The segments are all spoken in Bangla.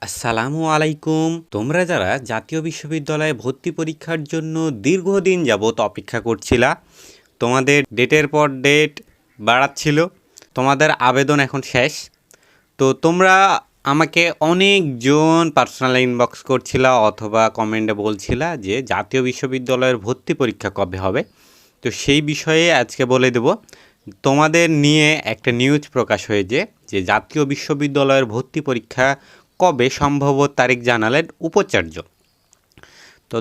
আসসালামু আলাইকুম। তোমরা যারা জাতীয় বিশ্ববিদ্যালয়ে ভর্তি পরীক্ষার জন্য দীর্ঘদিন যাবৎ অপেক্ষা করছিলা, তোমাদের ডেটের পর ডেট বাড়াচ্ছিল, তোমাদের আবেদন এখন শেষ। তো তোমরা আমাকে অনেকজন পার্সোনাল ইনবক্স করছিলা অথবা কমেন্টে বলছিলা যে জাতীয় বিশ্ববিদ্যালয়ের ভর্তি পরীক্ষা কবে হবে। তো সেই বিষয়ে আজকে বলে দেব। তোমাদের নিয়ে একটা নিউজ প্রকাশ হয়েছে যে জাতীয় বিশ্ববিদ্যালয়ের ভর্তি পরীক্ষা কবে সম্ভব তারিখ জানালেন উপাচার্য। তো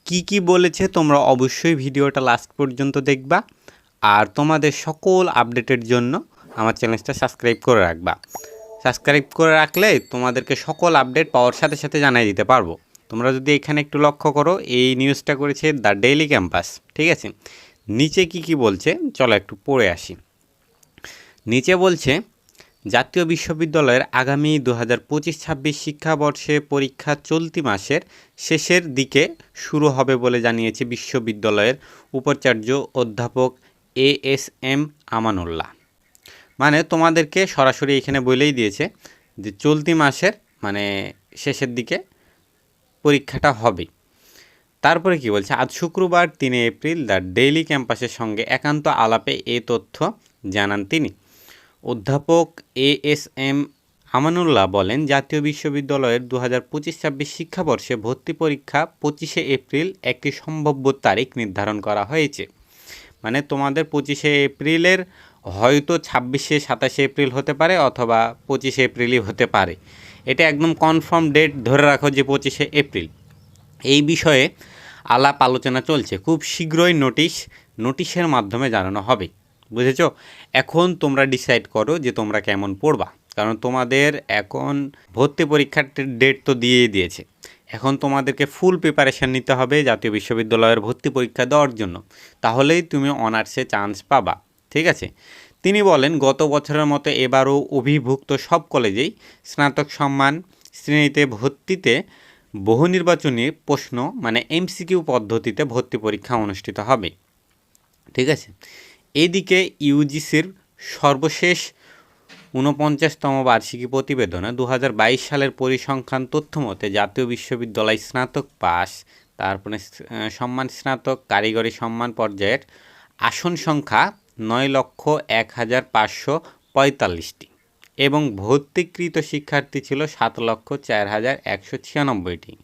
কি বলেছে তোমরা অবশ্যই ভিডিওটা লাস্ট পর্যন্ত দেখবা, আর তোমাদের সকল আপডেটের জন্য আমার চ্যানেলটা সাবস্ক্রাইব করে রাখবা। সাবস্ক্রাইব করে রাখলে তোমাদেরকে সকল আপডেট পাওয়ার সাথে সাথে জানাই দিতে পারবো। তোমরা যদি এখানে একটু লক্ষ্য করো, এই নিউজটা করেছে দ্য ডেইলি ক্যাম্পাস, ঠিক আছে। নিচে কি বলছে চলো একটু পড়ে আসি। নিচে বলছে জাতীয় বিশ্ববিদ্যালয়ের আগামী 2025-26 শিক্ষাবর্ষে পরীক্ষা চলতি মাসের শেষের দিকে শুরু হবে বলে জানিয়েছে বিশ্ববিদ্যালয়ের উপাচার্য অধ্যাপক ASM আমানুল্লাহ। মানে তোমাদেরকে সরাসরি এখানে বলেই দিয়েছে যে চলতি মাসের মানে শেষের দিকে পরীক্ষাটা হবে। তারপরে কি বলছে, আজ শুক্রবার 3 এপ্রিল দ্য ডেইলি ক্যাম্পাসের সঙ্গে একান্ত আলাপে এ তথ্য জানান তিনি। অধ্যাপক ASM আমানুল্লাহ বলেন, জাতীয় বিশ্ববিদ্যালয়ের 2025-26 শিক্ষাবর্ষে ভর্তি পরীক্ষা 25শে এপ্রিল একটি সম্ভাব্য তারিখ নির্ধারণ করা হয়েছে। মানে তোমাদের 25শে এপ্রিলের হয়তো 26শে-27শে এপ্রিল হতে পারে অথবা 25শে এপ্রিলই হতে পারে। এটা একদম কনফার্ম ডেট ধরে রাখো যে 25শে এপ্রিল। এই বিষয়ে আলাপ আলোচনা চলছে, খুব শীঘ্রই নোটিশের মাধ্যমে জানানো হবে। বুঝেছো? এখন তোমরা ডিসাইড করো যে তোমরা কেমন পড়বা, কারণ তোমাদের এখন ভর্তি পরীক্ষার ডেট তো দিয়েই দিয়েছে। এখন তোমাদেরকে ফুল প্রিপারেশান নিতে হবে জাতীয় বিশ্ববিদ্যালয়ের ভর্তি পরীক্ষা দেওয়ার জন্য, তাহলেই তুমি অনার্সে চান্স পাবা, ঠিক আছে। তিনি বলেন, গত বছরের মতো এবারও অভিভুক্ত সব কলেজেই স্নাতক সম্মান শ্রেণীতে ভর্তিতে বহু নির্বাচনী প্রশ্ন মানে MCQ পদ্ধতিতে ভর্তি পরীক্ষা অনুষ্ঠিত হবে, ঠিক আছে। এদিকে ইউজিসির সর্বশেষ 49তম বার্ষিকী প্রতিবেদনে 2022 সালের পরিসংখ্যান তথ্য মতে জাতীয় বিশ্ববিদ্যালয় স্নাতক পাস, তারপরে সম্মান স্নাতক কারিগরি সম্মান পর্যায়ের আসন সংখ্যা 9,01,545টি এবং ভর্তিকৃত শিক্ষার্থী ছিল 7,04,196টি।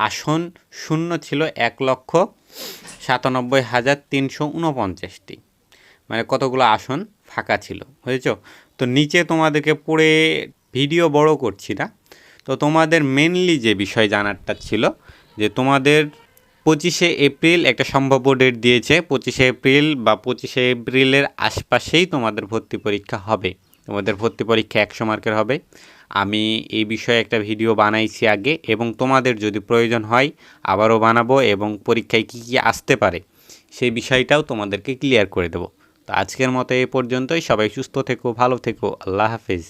আসন শূন্য ছিল 1,97,349টি। মানে কতগুলো আসন ফাঁকা ছিল, বুঝেছো? তো নিচে তোমাদেরকে পড়ে ভিডিও বড় করছি না। তো তোমাদের মেনলি যে বিষয় জানারটা ছিল যে তোমাদের 25শে এপ্রিল একটা সম্ভাব্য ডেট দিয়েছে, 25শে এপ্রিল বা 25শে এপ্রিলের আশপাশেই তোমাদের ভর্তি পরীক্ষা হবে। তোমাদের ভর্তি পরীক্ষা 100 মার্কের হবে। আমি এই বিষয়ে একটা ভিডিও বানাইছি আগে, এবং তোমাদের যদি প্রয়োজন হয় আবারও বানাবো, এবং পরীক্ষায় কী আসতে পারে সেই বিষয়টাও তোমাদেরকে ক্লিয়ার করে দেবো। তো আজকের মতো এই পর্যন্তই। সবাই সুস্থ থেকো, ভালো থেকো, আল্লাহ হাফেজ।